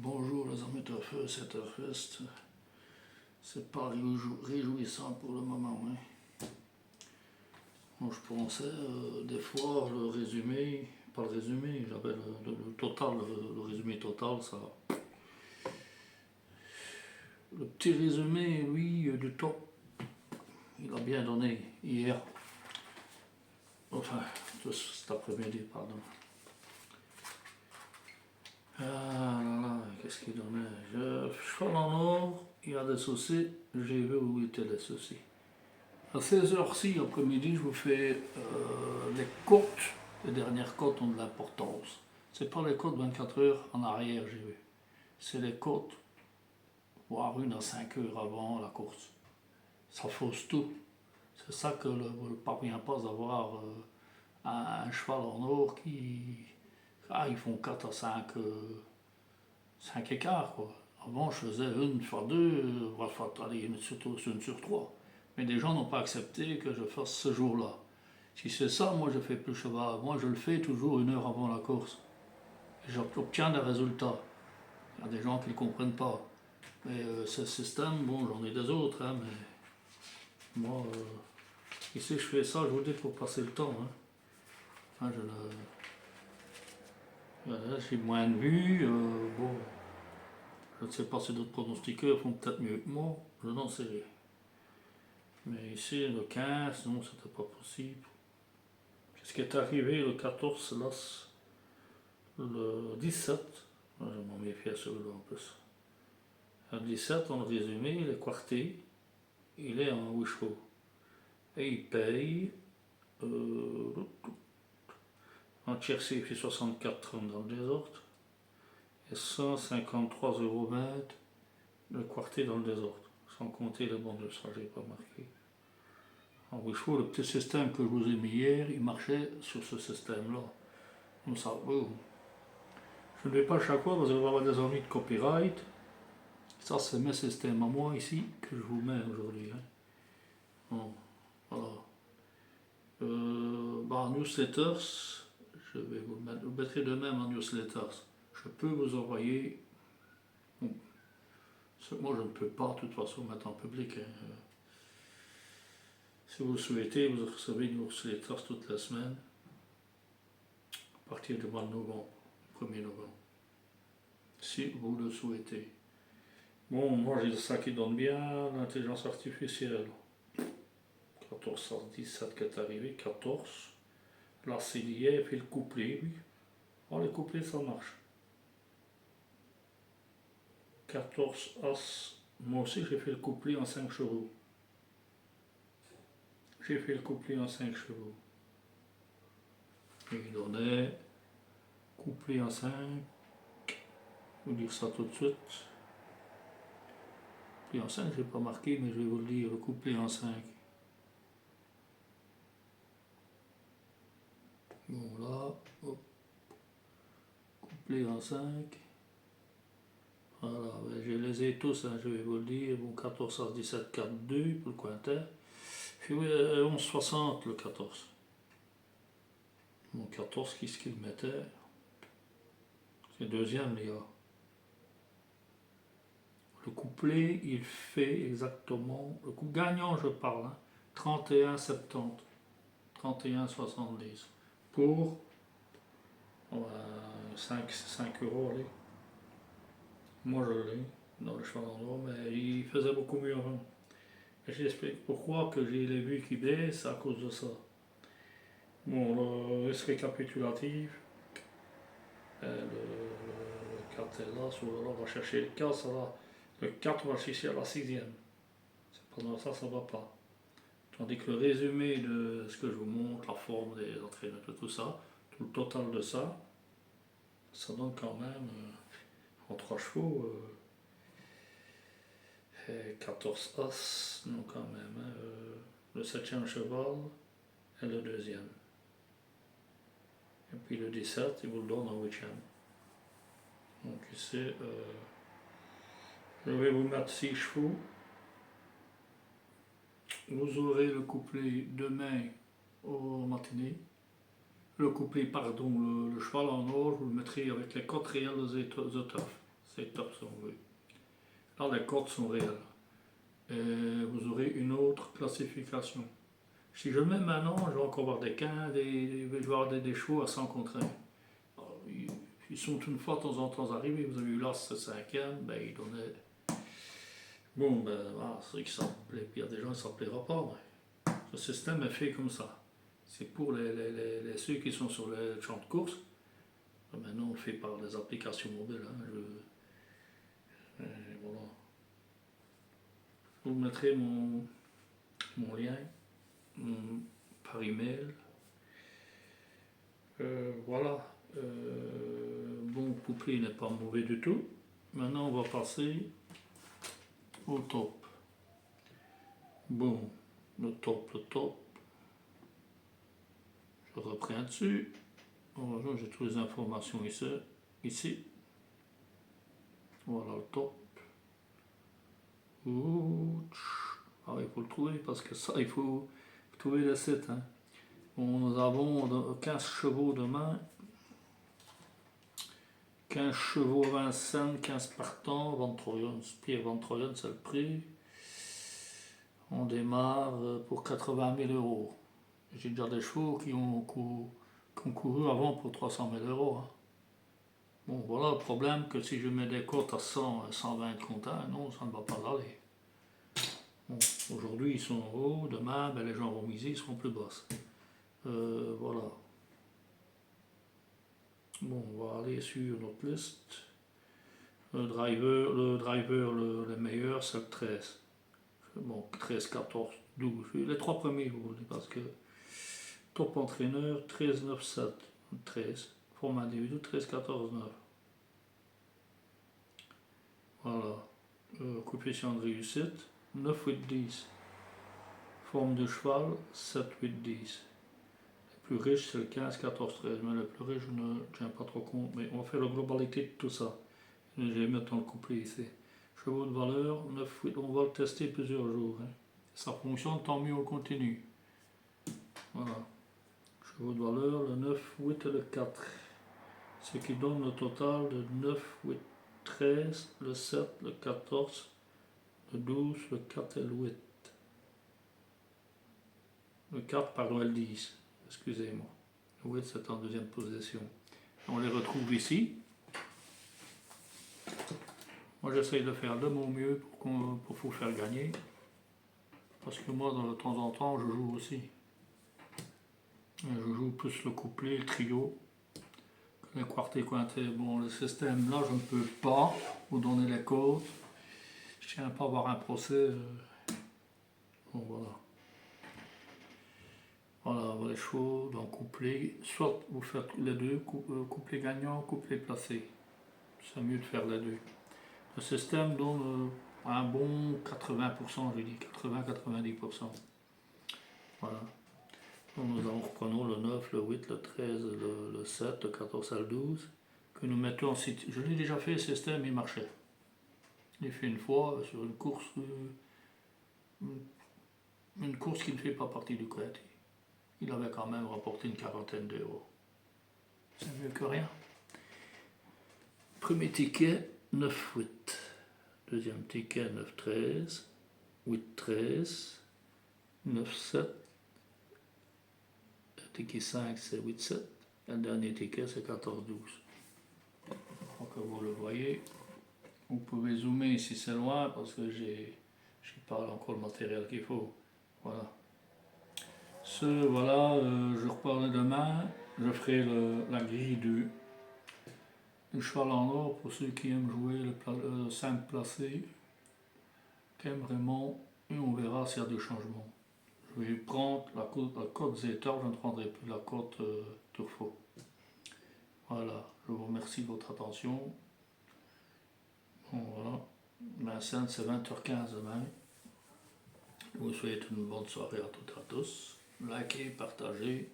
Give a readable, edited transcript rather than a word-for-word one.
Bonjour les amis turfeux, c'est Turfiste. C'est pas réjouissant pour le moment. Hein. Moi je pensais des fois le résumé, pas le résumé, j'avais le total, le résumé total, ça. Le petit résumé, lui, du top, il a bien donné hier. Enfin, cet après-midi, pardon. Ah là là, qu'est-ce qu'il donnait? Cheval en or, il y a des soucis, j'ai vu où étaient les soucis. À 16h-ci, après-midi, je vous fais les côtes. Les dernières côtes ont de l'importance. C'est pas les côtes 24 heures en arrière, j'ai vu. C'est les côtes, voire 1 à 5 heures avant la course. Ça fausse tout. C'est ça que ne parvient pas à avoir un cheval en or qui. Ah, ils font 4 à 5 écarts, quoi. Avant, je faisais 1 fois 2, voire une sur 3. Mais des gens n'ont pas accepté que je fasse ce jour-là. Si c'est ça, moi je fais plus cheval. Moi je le fais toujours 1 heure avant la course. Et j'obtiens des résultats. Il y a des gens qui ne comprennent pas. Mais ce système, bon, j'en ai des autres, hein, mais moi, ici je fais ça, je vous dis, pour passer le temps. Hein. Enfin, j'ai moins de vues. Bon, je ne sais pas si d'autres pronostiqueurs font peut-être mieux que moi, je n'en sais rien. Mais ici, le 15, non, c'était pas possible. Ce qui est arrivé le 14, là, le 17, je m'en méfie à celui-là en plus. Le 17, en résumé, il est quarté, il est en 8 chevaux. Et il paye, en tiercé, il fait 64,30 dans le désordre, et 153,20 € le quarté dans le désordre, sans compter les bonus, ça j'ai pas marqué. En 8 chevaux, le petit système que je vous ai mis hier, il marchait sur ce système-là. Comme ça, boum. Je ne vais pas chaque fois parce que je vais avoir des amis de copyright. Ça, c'est mes systèmes à moi ici que je vous mets aujourd'hui. Hein. Bon, voilà. Newsletters, je vais vous mettrai de même en newsletters. Je peux vous envoyer. Bon, ce que moi je ne peux pas de toute façon mettre en public. Hein. Si vous le souhaitez, vous recevez une newsletters toute la semaine. À partir du mois de novembre, 1er novembre. Si vous le souhaitez. Bon, moi j'ai ça qui donne bien, l'intelligence artificielle. 14 17 qui est arrivé, 14. Là c'est lié, fait le couplet, oui. Oh, le couplet ça marche. 14 As. Moi aussi j'ai fait le couplet en 5 chevaux. J'ai fait le couplet en 5 chevaux. Et il donnait couplet en 5. Je vais vous dire ça tout de suite. Couplet en 5, je n'ai pas marqué, mais je vais vous le dire, le couplet en 5. Bon là, hop. Couplet en 5. Voilà, ben, je les ai tous, hein, je vais vous le dire. Bon, 14 As 17 4 2 pour le quintet. Puis 11 60 le 14. Bon, 14, qu'est-ce qu'il mettait? C'est le deuxième, les gars. Le couplet, il fait exactement, le coup gagnant, je parle, hein, 31,70, 31,70 pour 5 €. Allez. Moi je l'ai dans le cheval en or, mais il faisait beaucoup mieux avant. Et j'explique pourquoi que j'ai les vues qui baissent à cause de ça. Bon, le risque récapitulatif, le 4 est là, on va chercher le 4, ça va. Le 4 va chercher à la 6e. Pendant ça, ça ne va pas. Tandis que le résumé de ce que je vous montre, la forme des entraîneurs, tout ça, tout le total de ça, ça donne quand même, en 3 chevaux, 14 As, non quand même, hein, le 7e cheval et le 2e. Et puis le 17, il vous le donne en 8e. Donc ici, je vais vous mettre 6 chevaux. Vous aurez le couplet demain au matinée. Le couplet, pardon, le cheval en or, je vous le mettrai avec les cotes réelles des étoffes. c'est top si on veut. Là, les cotes sont réelles. Et vous aurez une autre classification. Si je mets maintenant, je vais encore avoir des 15, je vais avoir des chevaux à 100 contre 1. Alors, ils sont une fois de temps en temps arrivés, vous avez eu l'As 5e, ben ils donnaient. Bon, ben voilà, c'est vrai que ça me plaît, puis il y a des gens qui ne s'en plaira pas, mais ce système est fait comme ça. C'est pour ceux qui sont sur les champs de course. Maintenant, on fait par les applications mobiles. Voilà. Je vous mettrai mon lien par email. Voilà. Bon, couplet n'est pas mauvais du tout. Maintenant, on va passer au top. Bon, le top. Je reprends dessus. Bon, j'ai toutes les informations ici. Voilà le top. Ah, il faut le trouver parce que ça, il faut trouver le site. Hein. Bon, nous avons 15 chevaux de main. 15 chevaux à 20 cents, 15 partants, Ventroyon, Spire Ventroyon, c'est le prix. On démarre pour 80 000 euros. J'ai déjà des chevaux qui ont couru avant pour 300 000 euros. Hein. Bon, voilà le problème que si je mets des cotes à 100, 120 comptants, non, ça ne va pas aller. Bon, aujourd'hui ils sont en haut, demain ben, les gens vont miser, ils seront plus basses. Voilà. Bon, on va aller sur notre liste. Le driver le meilleur, c'est le 13. Bon, 13, 14, 12. Les trois premiers, vous voulez, parce que top entraîneur, 13, 9, 7, 13. Forme individuel, 13, 14, 9. Voilà. Coefficient de réussite, 9, 8, 10. Forme de cheval, 7, 8, 10. Le plus riche, c'est le 15, 14, 13. Mais le plus riche, je ne tiens pas trop compte. Mais on va faire la globalité de tout ça. Je vais mettre dans le couplet ici. Chevaux de valeur, 9, 8. On va le tester plusieurs jours. Hein. Ça fonctionne, tant mieux, on continue. Voilà. Chevaux de valeur, le 9, 8 et le 4. Ce qui donne le total de 9, 8, 13, le 7, le 14, le 12, le 4 et le 8. Le 4, pardon, et le 10. Excusez-moi. Le 8, c'est en deuxième position. On les retrouve ici. Moi, j'essaye de faire de mon mieux pour vous faire gagner. Parce que moi, de temps en temps, je joue aussi. Je joue plus le couplet, le trio, le quartet quintet. Bon, le système là, je ne peux pas vous donner les codes. Je tiens pas à avoir un procès. Bon, voilà. Voilà, les chevaux dans couplet. Soit vous faites les deux, couplet gagnant, couplet placé. C'est mieux de faire les deux. Le système donne un bon 80%, je dis 80-90%. Voilà. Donc nous reprenons le 9, le 8, le 13, le 7, le 14 et le 12, que nous mettons en site. Je l'ai déjà fait, le système, il marchait. Je l'ai fait une fois sur une course qui ne fait pas partie du créatif. Il avait quand même rapporté une quarantaine d'euros. C'est mieux que rien. Premier ticket, 9-8. Deuxième ticket, 9-13. 8-13. 9-7. Le ticket 5, c'est 8-7. Le dernier ticket, c'est 14-12. Donc vous le voyez. Vous pouvez zoomer si c'est loin parce que j'ai pas encore le matériel qu'il faut. Voilà. Voilà, je reparlerai demain. Je ferai la grille du cheval en or pour ceux qui aiment jouer le 5 placé, qui aiment vraiment, et on verra s'il y a des changements. Je vais prendre la cote Zeta, je ne prendrai plus la cote Turfo. Voilà, je vous remercie de votre attention. Bon, voilà, Vincennes, c'est 20h15 demain. Je vous souhaite une bonne soirée à toutes et à tous. Likez, partagez.